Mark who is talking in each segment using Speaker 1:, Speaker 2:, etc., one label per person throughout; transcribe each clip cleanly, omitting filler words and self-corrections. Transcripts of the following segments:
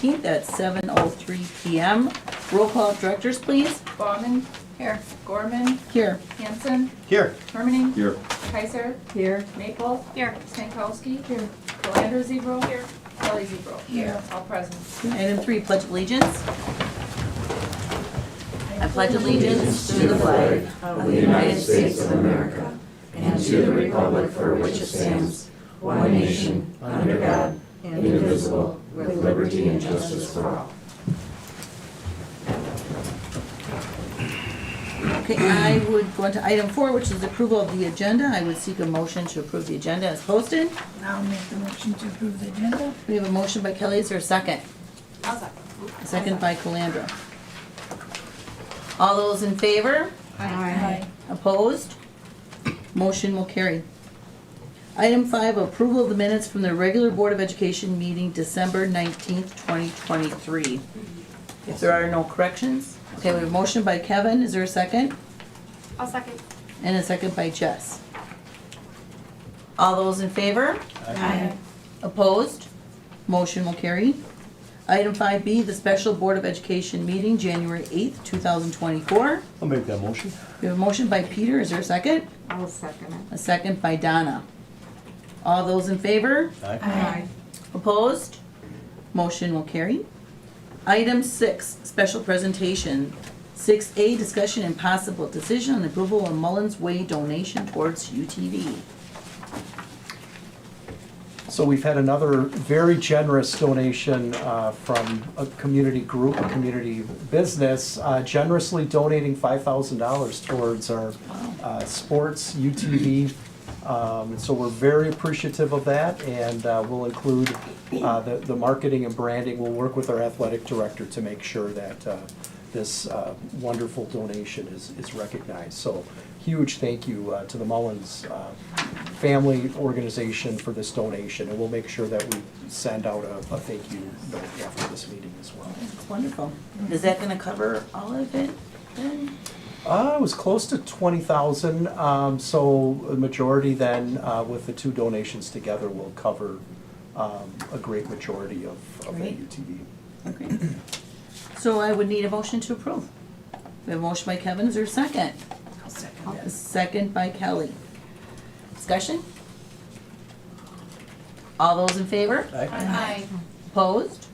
Speaker 1: 19th at 7:03 PM. Roll call, directors, please.
Speaker 2: Bauman. Here. Gorman.
Speaker 1: Here.
Speaker 2: Hanson.
Speaker 3: Here.
Speaker 2: Hermaning.
Speaker 3: Here.
Speaker 2: Kaiser.
Speaker 1: Here.
Speaker 2: Maple. Here. Stankowski. Here. Calandra Zebro. Here. Kelly Zebro. Here. All present.
Speaker 1: Item 3, pledge allegiance. I pledge allegiance to the flag
Speaker 4: of the United States of America and to the republic for which it stands, one nation, under God, indivisible, with liberty and justice for all.
Speaker 1: Okay, I would go into item 4, which is approval of the agenda. I would seek a motion to approve the agenda as posted.
Speaker 5: I'll make the motion to approve the agenda.
Speaker 1: We have a motion by Kelly. Is there a second?
Speaker 2: I'll second.
Speaker 1: A second by Calandra. All those in favor?
Speaker 5: Aye.
Speaker 1: Opposed? Motion will carry. Item 5, approval of the minutes from the regular Board of Education meeting December 19th, 2023. If there are no corrections. Okay, we have a motion by Kevin. Is there a second?
Speaker 2: I'll second.
Speaker 1: And a second by Jess. All those in favor?
Speaker 5: Aye.
Speaker 1: Opposed? Motion will carry. Item 5B, the special Board of Education meeting, January 8th, 2024.
Speaker 3: I'll make that motion.
Speaker 1: We have a motion by Peter. Is there a second?
Speaker 5: I'll second it.
Speaker 1: A second by Donna. All those in favor?
Speaker 5: Aye.
Speaker 1: Opposed? Motion will carry. Item 6, special presentation. 6A, discussion and possible decision on the approval of Mullins Way donation towards UTV.
Speaker 6: So we've had another very generous donation from a community group, a community business, generously donating $5,000 towards our sports UTV. So we're very appreciative of that, and we'll include the marketing and branding. We'll work with our athletic director to make sure that this wonderful donation is recognized. So huge thank you to the Mullins family organization for this donation, and we'll make sure that we send out a thank you note after this meeting as well.
Speaker 1: That's wonderful. Is that gonna cover all of it then?
Speaker 6: It was close to 20,000, so the majority then, with the two donations together, will cover a great majority of the
Speaker 1: Great.
Speaker 6: UTV.
Speaker 1: Okay. So I would need a motion to approve. We have a motion by Kevin. Is there a second?
Speaker 5: I'll second
Speaker 1: A
Speaker 5: it.
Speaker 1: second by Kelly. Discussion? All those in favor?
Speaker 2: Aye.
Speaker 1: Opposed?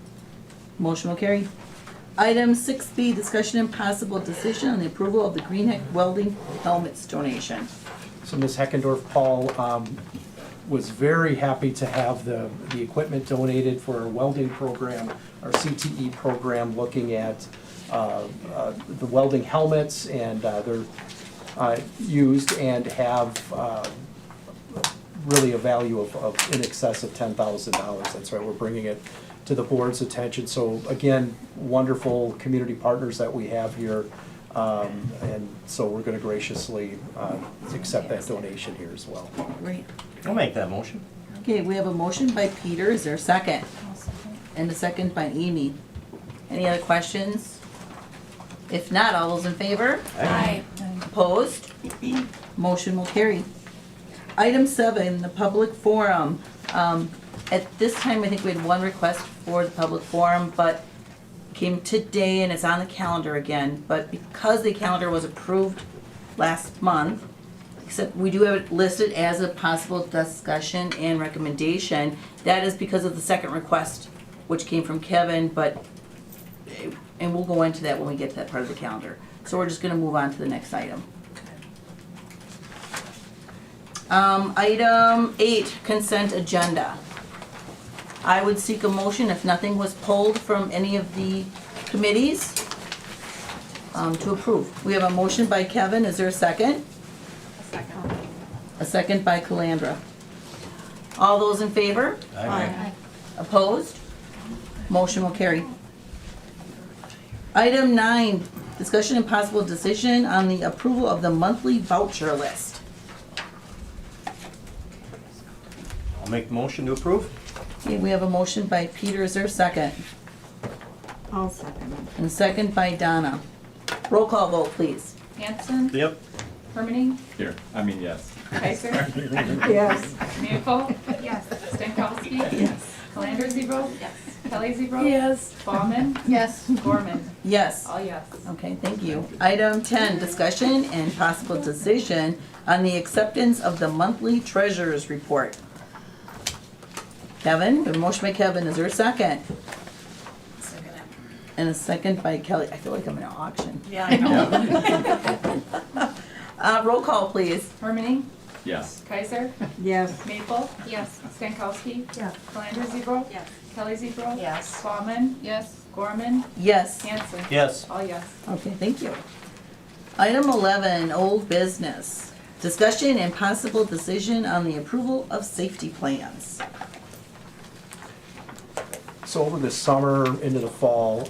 Speaker 1: Motion will carry. Item 6B, discussion and possible decision on the approval of the Green Welding helmets donation.
Speaker 6: So Ms. Heckendorf Paul was very happy to have the equipment donated for our welding program, our CTE program, looking at the welding helmets, and they're used and have really a value of in excess of $10,000. That's right, we're bringing it to the board's attention. So again, wonderful community partners that we have here. And so we're going to graciously accept that donation here as well.
Speaker 1: Great.
Speaker 3: I'll make that motion.
Speaker 1: Okay, we have a motion by Peter. Is there a second? And a second by Amy. Any other questions? If not, all those in favor?
Speaker 2: Aye.
Speaker 1: Opposed? Motion will carry. Item 7, the public forum. At this time, I think we had one request for the public forum, but came today and it's on the calendar again. But because the calendar was approved last month, except we do have it listed as a possible discussion and recommendation, that is because of the second request, which came from Kevin, and we'll go into that when we get to that part of the calendar. So we're just gonna move on to the next item. Item 8, consent agenda. I would seek a motion if nothing was pulled from any of the committees to approve. We have a motion by Kevin. Is there a second?
Speaker 2: Second.
Speaker 1: A second by Calandra. All those in favor?
Speaker 2: Aye.
Speaker 1: Opposed? Motion will carry. Item 9, discussion and possible decision on the approval of the monthly voucher list.
Speaker 3: I'll make the motion to approve.
Speaker 1: Okay, we have a motion by Peter. Is there a second?
Speaker 5: I'll second it.
Speaker 1: And second by Donna. Roll call vote, please.
Speaker 2: Hanson.
Speaker 3: Yep.
Speaker 2: Hermaning.
Speaker 7: Here, yes.
Speaker 2: Kaiser.
Speaker 5: Yes.
Speaker 2: Maple. Yes. Stankowski.
Speaker 1: Yes.
Speaker 2: Calandra Zebro. Yes. Kelly Zebro.
Speaker 5: Yes.
Speaker 2: Bauman.
Speaker 5: Yes.
Speaker 2: Gorman.
Speaker 1: Yes.
Speaker 2: All yes.
Speaker 1: Okay, thank you. Item 10, discussion and possible decision on the acceptance of the monthly treasurer's report. Kevin, a motion by Kevin, is there a second?
Speaker 5: Second.
Speaker 1: And a second by Kelly. I feel like I'm in an auction.
Speaker 5: Yeah, I know.
Speaker 1: Roll call, please.
Speaker 2: Hermaning.
Speaker 7: Yes.
Speaker 2: Kaiser.
Speaker 5: Yes.
Speaker 2: Maple. Yes. Stankowski.
Speaker 5: Yes.
Speaker 2: Calandra Zebro.
Speaker 5: Yes.
Speaker 2: Kelly Zebro.
Speaker 5: Yes.
Speaker 2: Bauman. Yes. Gorman.
Speaker 1: Yes.
Speaker 2: Hanson.
Speaker 3: Yes.
Speaker 2: All yes.
Speaker 1: Okay, thank you. Item 11, old business. Discussion and possible decision on the approval of safety plans.
Speaker 6: So over the summer into the fall,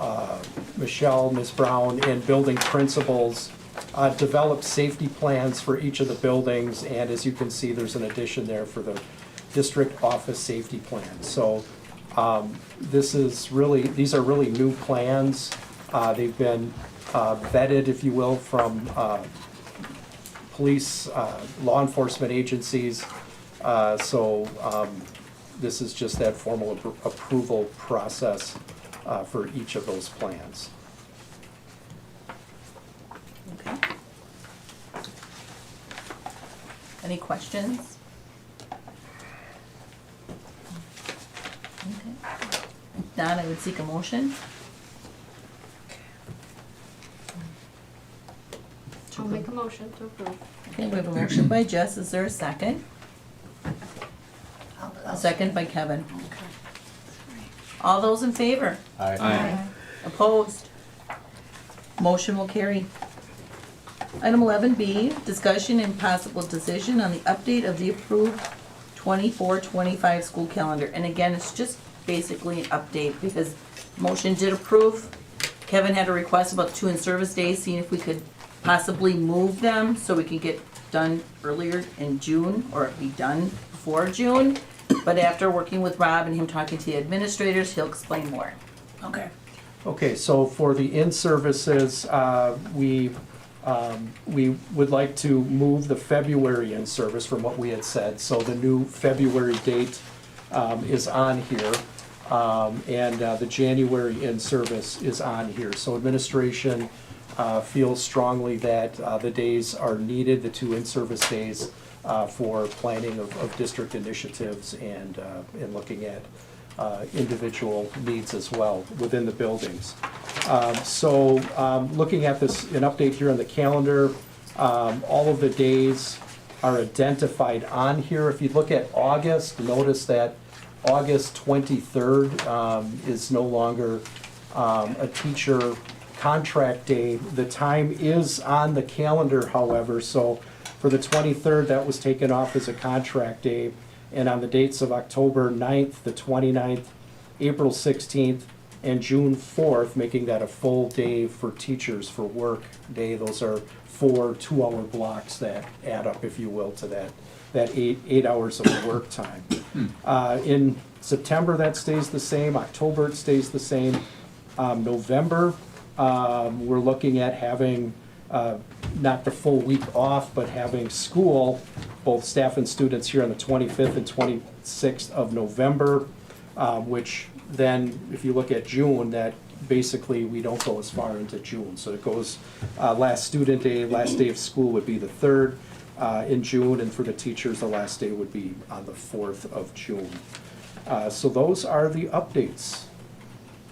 Speaker 6: Michelle, Ms. Brown, and building principals developed safety plans for each of the buildings, and as you can see, there's an addition there for the district office safety plan. So these are really new plans. They've been vetted, if you will, from police, law enforcement agencies. This is just that formal approval process for each of those plans.
Speaker 1: Okay. Any questions? Okay. If not, I would seek a motion.
Speaker 8: I'll make a motion to approve.
Speaker 1: Okay, we have a motion by Jess, is there a second? A second by Kevin. All those in favor?
Speaker 3: Aye.
Speaker 1: Opposed? Motion will carry. Item 11B, discussion and possible decision on the update of the approved 24-25 school calendar. And again, it's just basically an update because motion did approve. Kevin had a request about 2 in-service days, seeing if we could possibly move them so we can get done earlier in June or be done before June. But after working with Rob and him talking to the administrators, he'll explain more. Okay.
Speaker 6: Okay, so for the in-services, we would like to move the February in-service from what we had said. So the new February date is on here, and the January in-service is on here. So administration feels strongly that the days are needed, the 2 in-service days, for planning of district initiatives and looking at individual needs as well within the buildings. Looking at this, an update here on the calendar, all of the days are identified on here. If you look at August, notice that August 23rd is no longer a teacher contract day. The time is on the calendar, however, so for the 23rd, that was taken off as a contract day. And on the dates of October 9th, the 29th, April 16th, and June 4th, making that a full day for teachers for work day. Those are 4 2-hour blocks that add up, if you will, to that 8 hours of work time. In September, that stays the same. October, it stays the same. November, we're looking at having not the full week off, but having school, both staff and students here on the 25th and 26th of November, which then, if you look at June, that basically we don't go as far into June. So it goes, last student day, last day of school would be the 3rd in June, and for the teachers, the last day would be on the 4th of June. So those are the updates.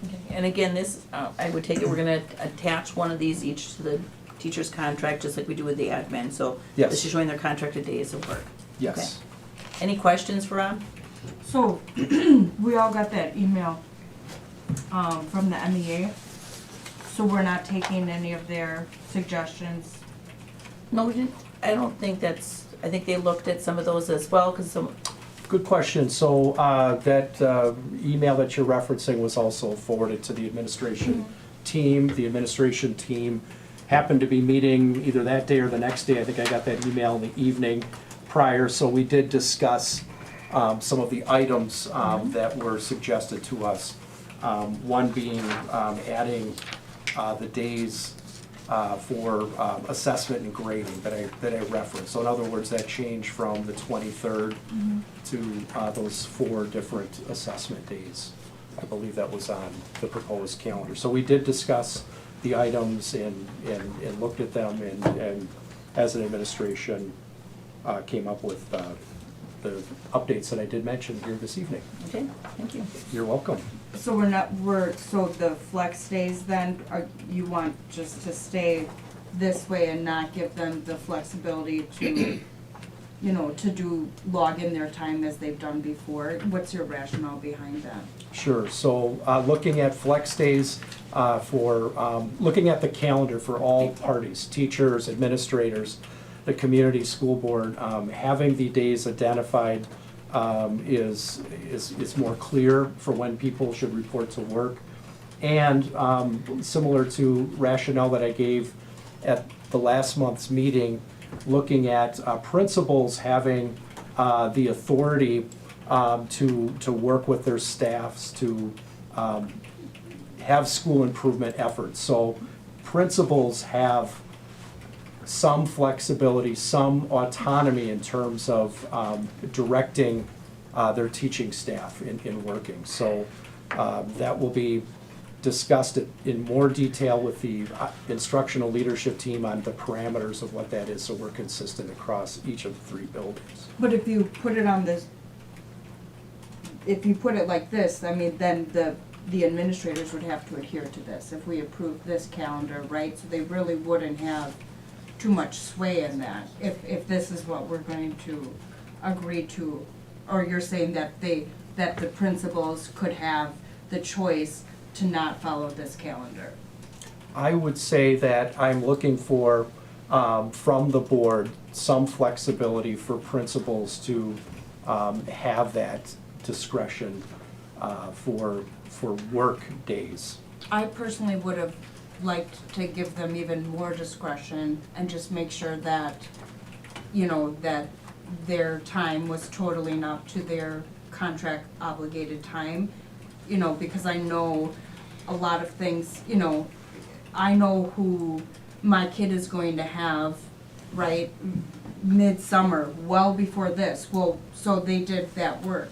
Speaker 1: Okay. And again, this, I would take it, we're gonna attach one of these each to the teacher's contract, just like we do with the admin. So
Speaker 6: Yes.
Speaker 1: this is showing their contracted days of work.
Speaker 6: Yes.
Speaker 1: Any questions for Rob?
Speaker 9: So, we all got that email, from the MEA, so we're not taking any of their suggestions.
Speaker 1: No, we didn't. I don't think that's, I think they looked at some of those as well, because some,
Speaker 6: Good question. So that email that you're referencing was also forwarded to the administration team. The administration team happened to be meeting either that day or the next day. I think I got that email in the evening prior. So we did discuss some of the items that were suggested to us. One being adding the days for assessment and grading that I referenced. So in other words, that change from the 23rd to those 4 different assessment days. I believe that was on the proposed calendar. So we did discuss the items and looked at them and as an administration, came up with the updates that I did mention here this evening.
Speaker 1: Okay, thank you.
Speaker 6: You're welcome.
Speaker 9: So so the flex days then, you want just to stay this way and not give them the flexibility to, you know, to log in their time as they've done before? What's your rationale behind that?
Speaker 6: Sure, so looking at flex days looking at the calendar for all parties, teachers, administrators, the community school board, having the days identified is more clear for when people should report to work. And similar to rationale that I gave at the last month's meeting, looking at principals having the authority to work with their staffs to have school improvement efforts. So principals have some flexibility, some autonomy in terms of directing their teaching staff in working. So that will be discussed in more detail with the instructional leadership team on the parameters of what that is, so we're consistent across each of the 3 buildings.
Speaker 9: But if you put it on this, if you put it like this, I mean, then the administrators would have to adhere to this if we approve this calendar, right? So they really wouldn't have too much sway in that, if this is what we're going to agree to. Or you're saying that that the principals could have the choice to not follow this calendar?
Speaker 6: I would say that I'm looking for, from the board, some flexibility for principals to have that discretion for work days.
Speaker 9: I personally would have liked to give them even more discretion and just make sure that, you know, that their time was totaling up to their contract obligated time, you know, because I know a lot of things, you know, I know who my kid is going to have, right, midsummer, well before this. Well, so they did that work.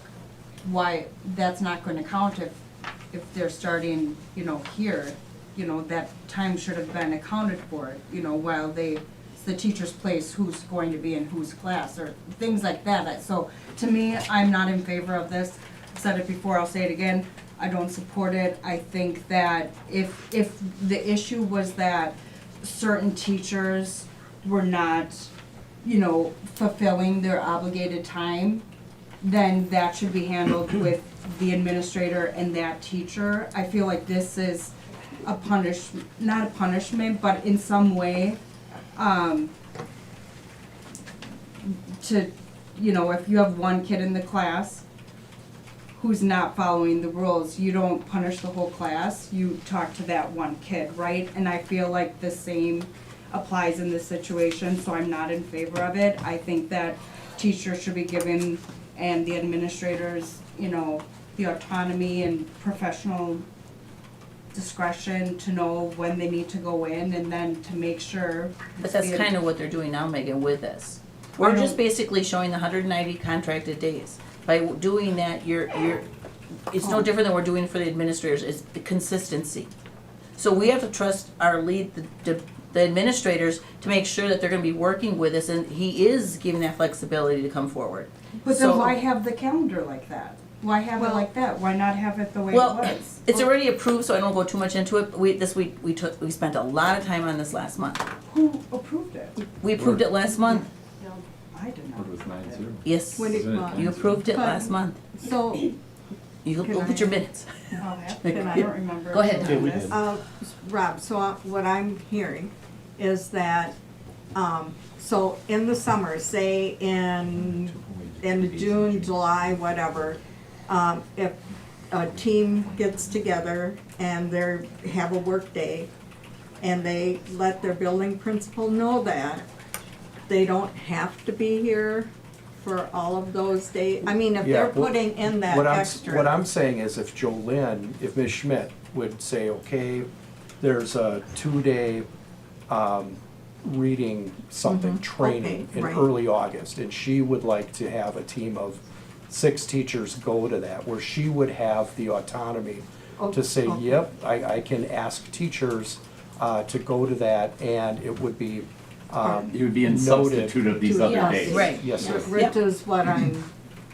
Speaker 9: Why, that's not going to count if they're starting, you know, here, you know, that time should have been accounted for, you know, while it's the teacher's place who's going to be in whose class, or things like that. So to me, I'm not in favor of this. I've said it before, I'll say it again. I don't support it. I think that if the issue was that certain teachers were not, you know, fulfilling their obligated time, then that should be handled with the administrator and that teacher. I feel like this is not a punishment, but in some way, to, you know, if you have one kid in the class who's not following the rules, you don't punish the whole class, you talk to that one kid, right? And I feel like the same applies in this situation, so I'm not in favor of it. I think that teachers should be given, and the administrators, you know, the autonomy and professional discretion to know when they need to go in, and then to make sure.
Speaker 1: But that's kind of what they're doing now, Megan, with this. We're just basically showing the 190 contracted days. By doing that, it's no different than we're doing for the administrators, it's the consistency. So we have to trust our the administrators to make sure that they're gonna be working with us, and he is giving that flexibility to come forward.
Speaker 9: But then
Speaker 1: So-
Speaker 9: why have the calendar like that? Why have it like that? Why not have it the way it
Speaker 1: Well,
Speaker 9: was?
Speaker 1: it's already approved, so I don't go too much into it. We spent a lot of time on this last month.
Speaker 9: Who approved it?
Speaker 1: We approved it last month.
Speaker 9: I did not.
Speaker 7: It was 9-0.
Speaker 1: Yes,
Speaker 5: When it-
Speaker 7: Wasn't it?
Speaker 1: you approved it
Speaker 5: But-
Speaker 1: last month.
Speaker 5: So,
Speaker 1: You
Speaker 5: Can
Speaker 1: look at your
Speaker 5: I-
Speaker 1: minutes.
Speaker 9: Then I don't remember.
Speaker 1: Go ahead.
Speaker 3: Yeah, we did.
Speaker 5: Rob, so what I'm hearing is that, so in the summer, say in June, July, whatever, if a team gets together and have a work day, and they let their building principal know that, they don't have to be here for all of those days? I mean, if they're
Speaker 6: Yeah, well,
Speaker 5: putting in that
Speaker 6: What
Speaker 5: extra.
Speaker 6: I'm saying is if if Ms. Schmidt would say, okay, there's a 2-day reading something, training
Speaker 5: Okay,
Speaker 6: in
Speaker 5: right.
Speaker 6: early August, and she would like to have a team of 6 teachers go to that, where she would have the autonomy to say,
Speaker 5: Okay.
Speaker 6: yep, I can ask teachers to go to that, and it would be
Speaker 7: It would be in
Speaker 6: noted.
Speaker 7: substitute of these other
Speaker 5: Yes.
Speaker 7: days.
Speaker 1: Right.
Speaker 6: Yes, sir.
Speaker 5: Which is what I'm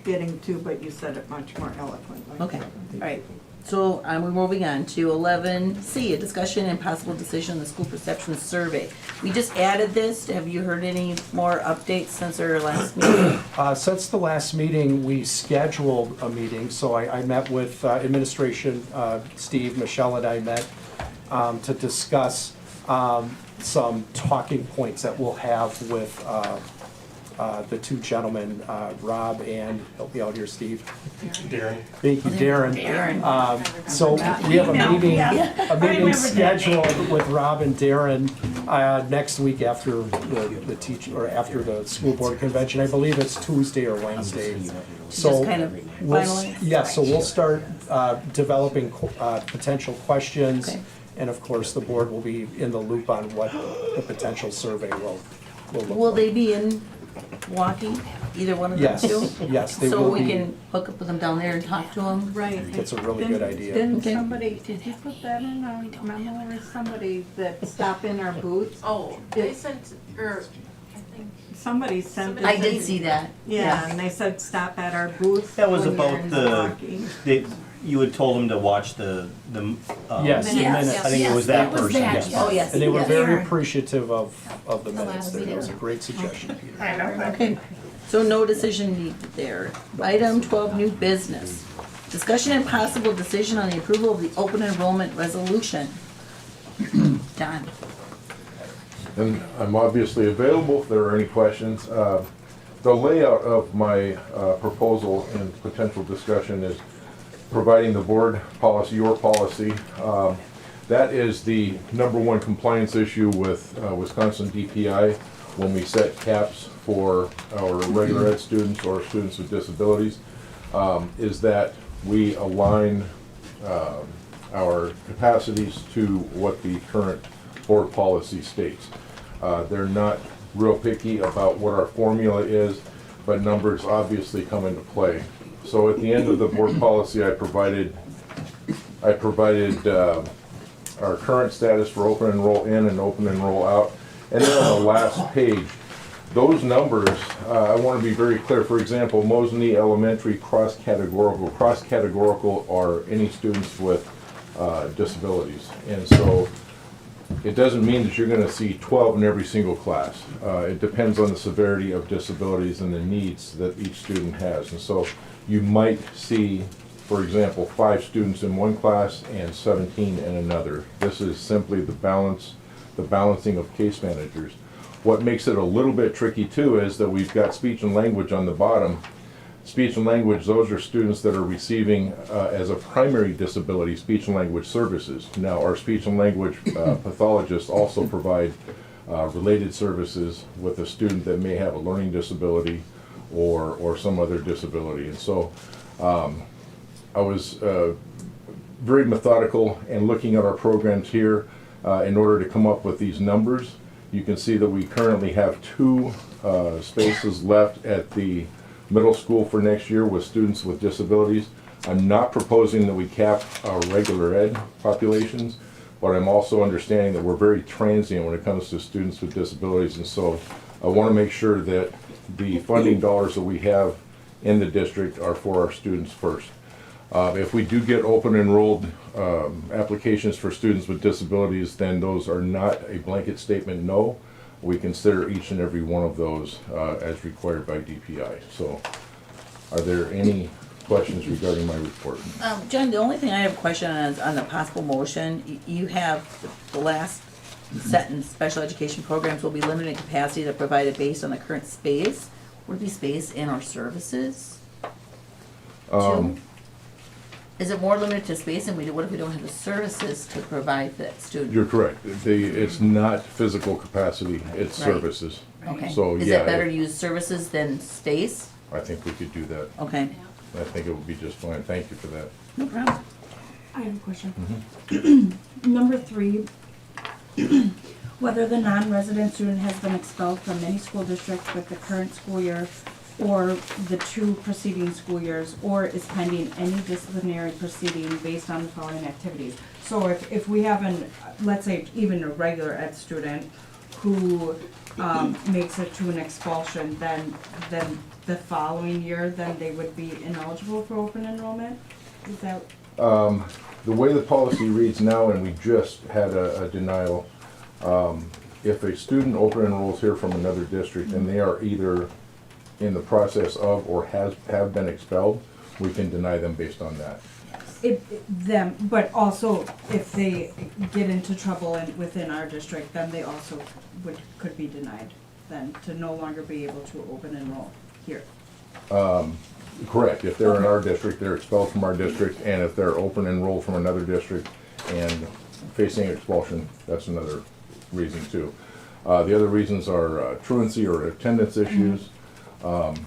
Speaker 5: getting to, but you said it much more eloquently.
Speaker 1: Okay, all right. So we're moving on to 11C, a discussion and possible decision on the school perception survey. We just added this. Have you heard any more updates since our last meeting?
Speaker 6: Since the last meeting, we scheduled a meeting, so I met with administration, Steve, Michelle and I met to discuss some talking points that we'll have with the 2 gentlemen, Rob and, help me out here, Steve.
Speaker 3: Darren.
Speaker 6: Thank you, Darren. So we have a meeting scheduled with Rob and Darren next week after the teach, or after the school board convention. I believe it's Tuesday or Wednesday. So
Speaker 1: Just kind of
Speaker 6: we'll,
Speaker 1: finalize?
Speaker 6: yeah, so we'll start developing potential questions.
Speaker 1: Okay.
Speaker 6: And of course, the board will be in the loop on what the potential survey will look like.
Speaker 1: Will they be in walking, either one of them
Speaker 6: Yes,
Speaker 1: too?
Speaker 6: yes, they
Speaker 1: So
Speaker 6: will
Speaker 1: we
Speaker 6: be.
Speaker 1: can hook up with them down there and talk to them?
Speaker 5: Right.
Speaker 6: That's a really good idea.
Speaker 5: Didn't
Speaker 1: Okay.
Speaker 5: somebody, did you put that in a memo or somebody that stopped in our booth?
Speaker 2: Oh, they sent, or, I think,
Speaker 5: Somebody sent it.
Speaker 1: I did see that.
Speaker 5: Yeah, and they said stop at our booth.
Speaker 3: That was
Speaker 5: when you're
Speaker 3: about
Speaker 5: in
Speaker 3: the,
Speaker 5: Milwaukee.
Speaker 3: you had told them to watch the.
Speaker 6: Yes, the
Speaker 1: Yes,
Speaker 6: minutes.
Speaker 3: I think it was that person, yes.
Speaker 1: Oh, yes.
Speaker 6: And they were
Speaker 1: yes.
Speaker 6: very appreciative of the minutes
Speaker 8: last
Speaker 6: there. That was a
Speaker 8: meeting.
Speaker 6: great suggestion, Peter.
Speaker 1: Okay, so no decision needed there. Item 12, new business. Discussion and possible decision on the approval of the open enrollment resolution. Don?
Speaker 10: And I'm obviously available if there are any questions. The layout of my proposal and potential discussion is providing the board policy, your policy. That is the #1 compliance issue with Wisconsin DPI when we set caps for our regular ed students or students with disabilities, is that we align our capacities to what the current board policy states. They're not real picky about what our formula is, but numbers obviously come into play. So at the end of the board policy, I provided our current status for open enroll in and open enroll out. And then on the last page, those numbers, I want to be very clear. For example, Mosinee Elementary cross-categorical. Cross-categorical are any students with disabilities. And so it doesn't mean that you're going to see 12 in every single class. It depends on the severity of disabilities and the needs that each student has. And so you might see, for example, 5 students in one class and 17 in another. This is simply the balancing of case managers. What makes it a little bit tricky too is that we've got speech and language on the bottom. Speech and language, those are students that are receiving as a primary disability speech and language services. Now, our speech and language pathologists also provide related services with a student that may have a learning disability or some other disability. And so I was very methodical in looking at our programs here in order to come up with these numbers. You can see that we currently have 2 spaces left at the middle school for next year with students with disabilities. I'm not proposing that we cap our regular ed populations, but I'm also understanding that we're very transient when it comes to students with disabilities. And so I want to make sure that the funding dollars that we have in the district are for our students first. If we do get open enrolled applications for students with disabilities, then those are not a blanket statement no. We consider each and every one of those as required by DPI. So are there any questions regarding my report?
Speaker 1: John, the only thing I have a question on is on the possible motion. You have the last sentence, special education programs will be limited in capacity that provided based on the current space. Would it be space in our services? Too? Is it more limited to space, and what if we don't have the services to provide that student?
Speaker 10: You're correct. It's not physical capacity, it's
Speaker 1: Right.
Speaker 10: services.
Speaker 1: Okay.
Speaker 10: So,
Speaker 1: Is
Speaker 10: yeah,
Speaker 1: it better to use services than space?
Speaker 10: I think we could do that.
Speaker 1: Okay,
Speaker 10: I think it would be just fine. Thank you for that.
Speaker 1: no problem.
Speaker 11: I have a question. Number 3, whether the non-resident student has been expelled from any school district with the current school year
Speaker 9: or the 2 preceding school years, or is pending any disciplinary proceeding based on the following activities. So if we have let's say even a regular ed student who makes it to an expulsion, then the following year, then they would be ineligible for open enrollment? Is that?
Speaker 10: The way the policy reads now, and we just had a denial, if a student open enrolls here from another district and they are either in the process of or have been expelled, we can deny them based on that.
Speaker 9: But also if they get into trouble within our district, then they also could be denied then to no longer be able to open enroll here.
Speaker 10: Correct. If they're in our district, they're expelled from our district, and if they're open enrolled from another district and facing expulsion, that's another reason too. The other reasons are truancy or attendance issues,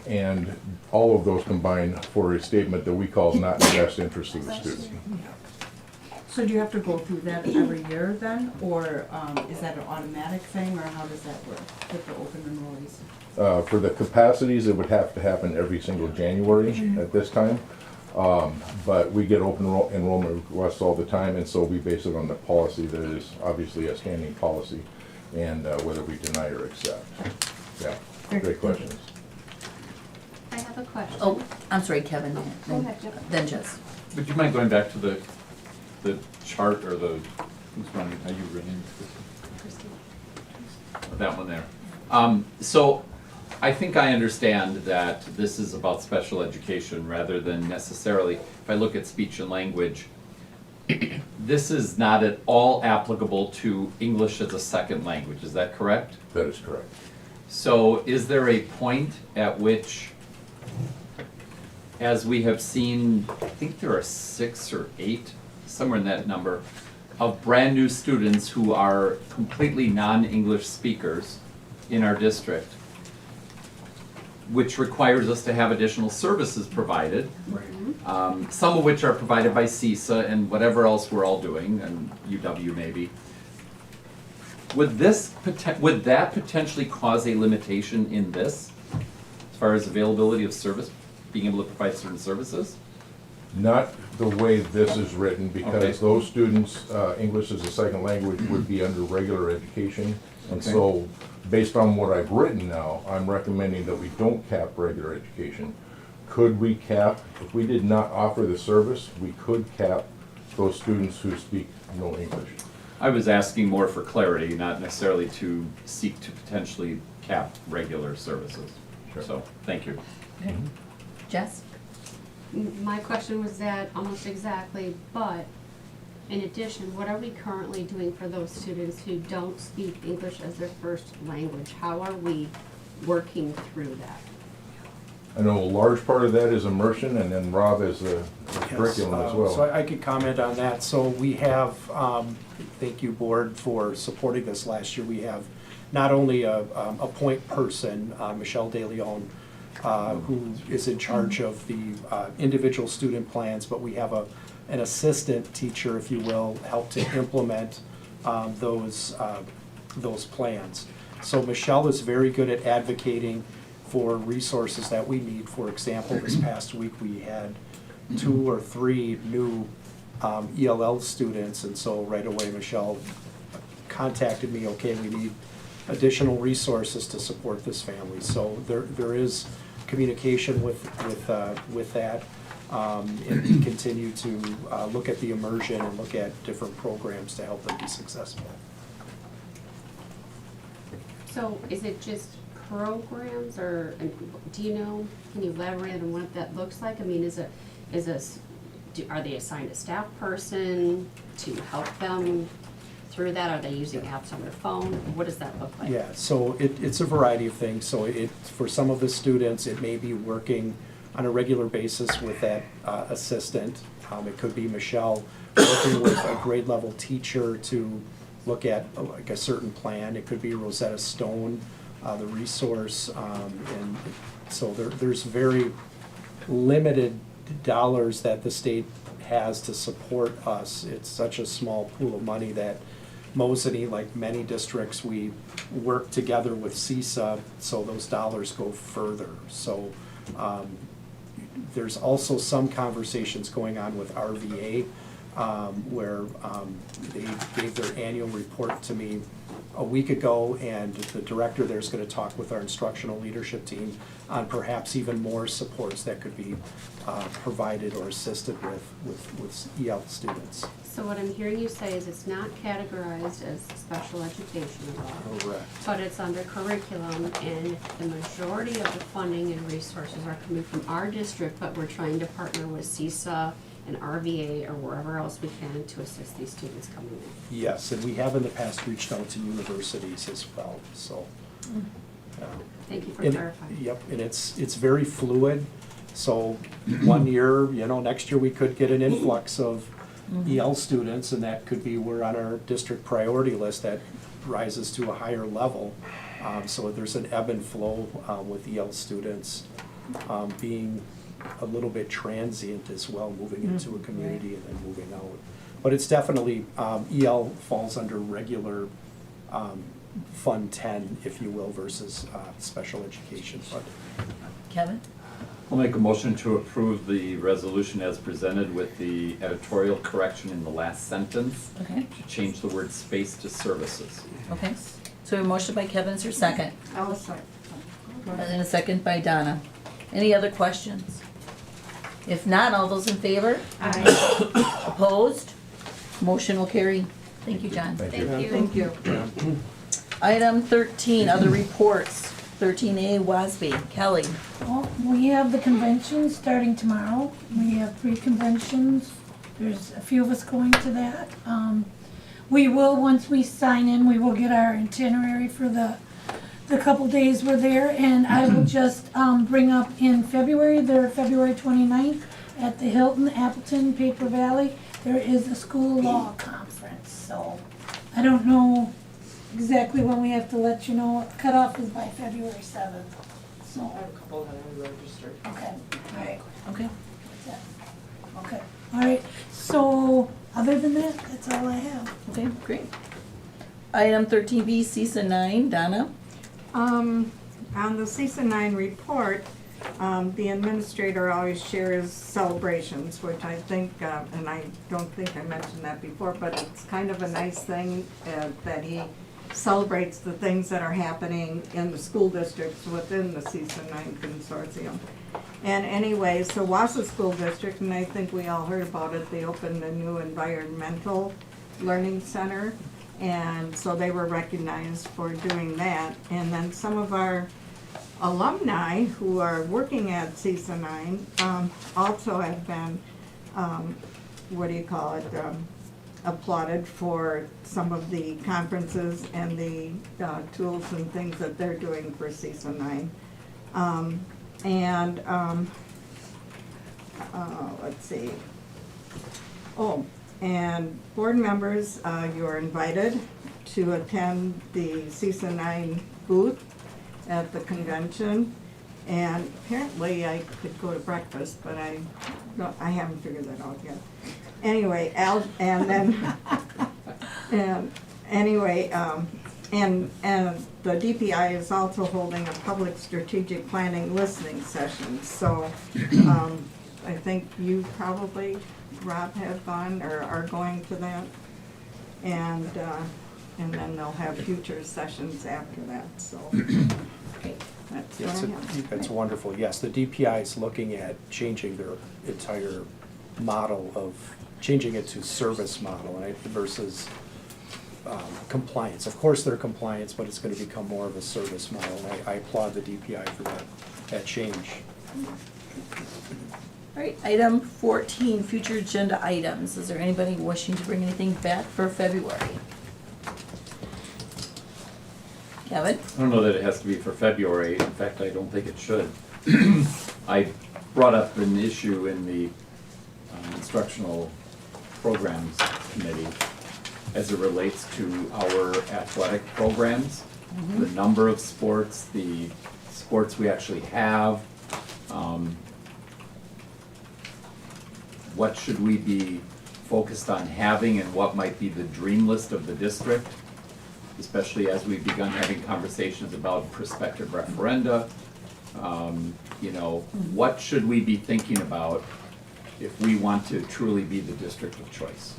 Speaker 10: and all of those combine for a statement that we call not in the best interest of the student.
Speaker 9: So do you have to go through that every year then, or is that an automatic thing, or how does that work with the open enrollees?
Speaker 10: For the capacities, it would have to happen every single January at this time. But we get open enrollment requests all the time, and so we base it on the policy that is obviously a standing policy, and whether we deny or accept. Yeah, great questions.
Speaker 8: I have a question.
Speaker 1: Oh, I'm sorry, Kevin.
Speaker 8: Go ahead, Jeff.
Speaker 1: Then Jess.
Speaker 7: Would you mind going back to the chart or who's running, are you running? That one there. So I think I understand that this is about special education rather than necessarily, if I look at speech and language, this is not at all applicable to English as a second language, is that correct?
Speaker 10: That is correct.
Speaker 7: So is there a point at which, as we have seen, I think there are 6 or 8, somewhere in that number, of brand new students who are completely non-English speakers in our district, which requires us to have additional services provided, some of which are provided by CISA and whatever else we're all doing, and UW maybe. Would that potentially cause a limitation in this, as far as availability of service, being able to provide certain services?
Speaker 10: Not the way this is written, because
Speaker 7: Okay.
Speaker 10: those students, English as a second language would be under regular education. And
Speaker 7: Okay.
Speaker 10: so, based on what I've written now, I'm recommending that we don't cap regular education. Could we cap, if we did not offer the service, we could cap those students who speak no English.
Speaker 7: I was asking more for clarity, not necessarily to seek to potentially cap regular services.
Speaker 10: Sure.
Speaker 7: So, thank you.
Speaker 1: Okay. Jess?
Speaker 8: My question was that almost exactly, but in addition, what are we currently doing for those students who don't speak English as their first language? How are we working through that?
Speaker 10: I know a large part of that is immersion, and then Rob is the curriculum as well.
Speaker 6: So I could comment on that. So we have, thank you, board, for supporting this last year. We have not only a point person, Michelle De Leon, who is in charge of the individual student plans, but we have an assistant teacher, if you will, help to implement those plans. So Michelle is very good at advocating for resources that we need. For example, this past week we had 2 or 3 new ELL students, and so right away Michelle contacted me, okay, we need additional resources to support this family. So there is communication with that, and we continue to look at the immersion and look at different programs to help them be successful.
Speaker 8: So is it just programs, or do you know, can you elaborate on what that looks like? I mean, are they assigned a staff person to help them through that? Are they using apps on their phone? What does that look like?
Speaker 6: Yeah, so it's a variety of things. So for some of the students, it may be working on a regular basis with that assistant. It could be Michelle working with a grade level teacher to look at like a certain plan. It could be Rosetta Stone, the resource, and so there's very limited dollars that the state has to support us. It's such a small pool of money that Mosinee, like many districts, we work together with CISA, so those dollars go further. So there's also some conversations going on with RVA, where they gave their annual report to me a week ago, and the director there is going to talk with our instructional leadership team on perhaps even more supports that could be provided or assisted with EL students.
Speaker 8: So what I'm hearing you say is it's not categorized as special education at all.
Speaker 6: Correct.
Speaker 8: But it's under curriculum, and the majority of the funding and resources are coming from our district, but we're trying to partner with CISA and RVA or wherever else we can to assist these students coming in.
Speaker 6: Yes, and we have in the past reached out to universities as well, so.
Speaker 8: Thank you for
Speaker 6: and-
Speaker 8: clarifying.
Speaker 6: Yep, and it's very fluid, so one year, next year we could get an influx of EL students, and that could be, we're on our district priority list that rises to a higher level. So there's an ebb and flow with EL students being a little bit transient as well, moving into a community and then moving out. But it's definitely, EL falls under regular Fund 10, if you will, versus special education fund.
Speaker 1: Kevin?
Speaker 7: I'll make a motion to approve the resolution as presented with the editorial correction in the last sentence
Speaker 1: Okay,
Speaker 7: to change the word space to services.
Speaker 1: okay. So a motion by Kevin, is there a second?
Speaker 5: I'll second.
Speaker 1: And then a second by Donna. Any other questions? If not, all those in favor?
Speaker 11: Aye.
Speaker 1: Opposed? Motion will carry. Thank you, John.
Speaker 10: Thank you.
Speaker 5: Thank you.
Speaker 1: Item 13, other reports. 13A, WASB. Kelly.
Speaker 11: Well, we have the convention starting tomorrow. We have 3 conventions. There's a few of us going to that. We will, once we sign in, we will get our itinerary for the couple days we're there. And I will just bring up in February, February 29th, at the Hilton Appleton Paper Valley, there is a school law conference. So I don't know exactly when we have to let you know. Cutoff is by February 7th. So,
Speaker 9: I have a couple that I registered.
Speaker 11: okay, all right,
Speaker 1: Okay.
Speaker 11: okay, all right. So, other than that, that's all I have.
Speaker 1: Okay, great. Item 13B, CISA 9, Donna.
Speaker 5: On the CISA 9 report, the administrator always shares celebrations, which I think, and I don't think I mentioned that before, but it's kind of a nice thing that he celebrates the things that are happening in the school districts within the CISA 9 consortium. And anyway, so Wausau School District, and I think we all heard about it, they opened a new environmental learning center. And so they were recognized for doing that. And then some of our alumni who are working at CISA 9 also have been, applauded for some of the conferences and the tools and things that they're doing for CISA 9. Let's see. Oh, and board members, you're invited to attend the CISA 9 booth at the convention. And apparently I could go to breakfast, but I haven't figured that out yet. Anyway, and the DPI is also holding a public strategic planning listening session. So I think you probably, Rob, have gone or are going to that. And then they'll have future sessions after that, so. That's what I have.
Speaker 6: That's wonderful, yes. The DPI is looking at changing their entire model of, changing it to service model versus compliance. Of course, they're compliance, but it's going to become more of a service model. And I applaud the DPI for that change.
Speaker 1: All right, item 14, future agenda items. Is there anybody wishing to bring anything back for February? Kevin?
Speaker 7: I don't know that it has to be for February. In fact, I don't think it should. I brought up an issue in the instructional programs committee as it relates to our athletic programs, the number of sports, the sports we actually have. What should we be focused on having and what might be the dream list of the district, especially as we've begun having conversations about prospective referenda. You know, what should we be thinking about if we want to truly be the district of choice?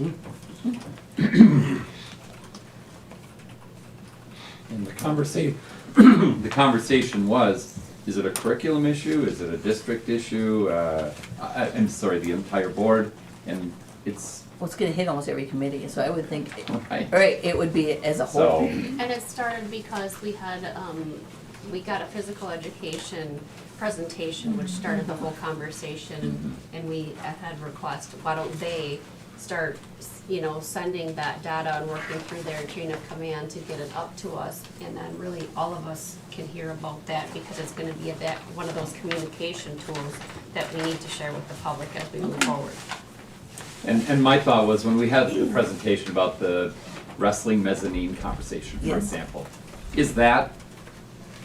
Speaker 7: And the conversation was, is it a curriculum issue? Is it a district issue? I'm sorry, the entire board, and it's,
Speaker 1: Well, it's gonna hit almost every committee, so I would think,
Speaker 7: right.
Speaker 1: right, it would be as a
Speaker 7: So,
Speaker 1: whole.
Speaker 8: And it started because we had, we got a physical education presentation, which started the whole conversation, and we had request, why don't they start, you know, sending that data and working through their chain of command to get it up to us, and then really all of us can hear about that, because it's gonna be one of those communication tools that we need to share with the public as we move forward.
Speaker 7: and my thought was, when we had the presentation about the wrestling mezzanine conversation, for
Speaker 1: Yes.
Speaker 7: example, is that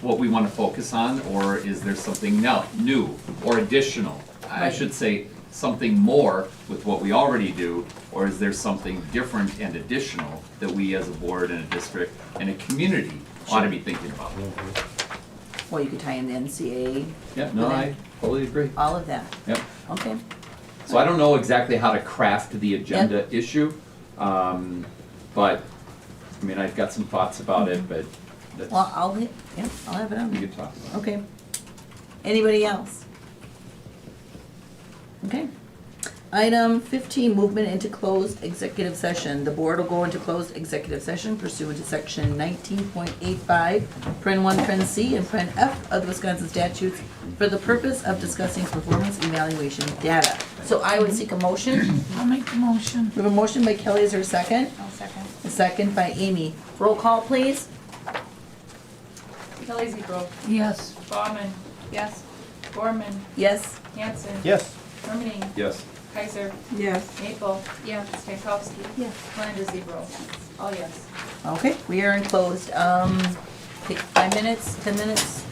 Speaker 7: what we want to focus on, or is there something new or additional? I
Speaker 1: Right.
Speaker 7: should say something more with what we already do, or is there something different and additional that we as a board and a district and a community ought to be thinking about?
Speaker 1: Well, you could tie in the NCA,
Speaker 7: Yeah, no, I totally agree.
Speaker 1: all of that,
Speaker 7: Yep.
Speaker 1: okay.
Speaker 7: So I don't know exactly how to craft the agenda issue, but, I mean, I've got some thoughts about it, but that's,
Speaker 1: Well, I'll have it on.
Speaker 7: we could talk about.
Speaker 1: Okay. Anybody else? Okay. Item 15, movement into closed executive session. The board will go into closed executive session pursuant to section 19.85, paren 1, paren C, and paren F of the Wisconsin statutes for the purpose of discussing performance evaluation data. So I would seek a motion.
Speaker 11: I'll make the motion.
Speaker 1: We have a motion by Kelly, is there a second?
Speaker 2: I'll second.
Speaker 1: A second by Amy. Roll call, please.
Speaker 2: Kelly Zebro,
Speaker 11: Yes.
Speaker 2: Bauman, yes. Gorman,
Speaker 1: Yes?
Speaker 2: Hanson.
Speaker 3: Yes.
Speaker 2: Hermaning,
Speaker 7: Yes.
Speaker 2: Kaiser,
Speaker 5: Yes.
Speaker 2: Maple. Yes. Stankowski.
Speaker 1: Yes.
Speaker 2: Calendar Zebro. All yes.
Speaker 1: Okay, we are enclosed. Take 5 minutes, 10 minutes?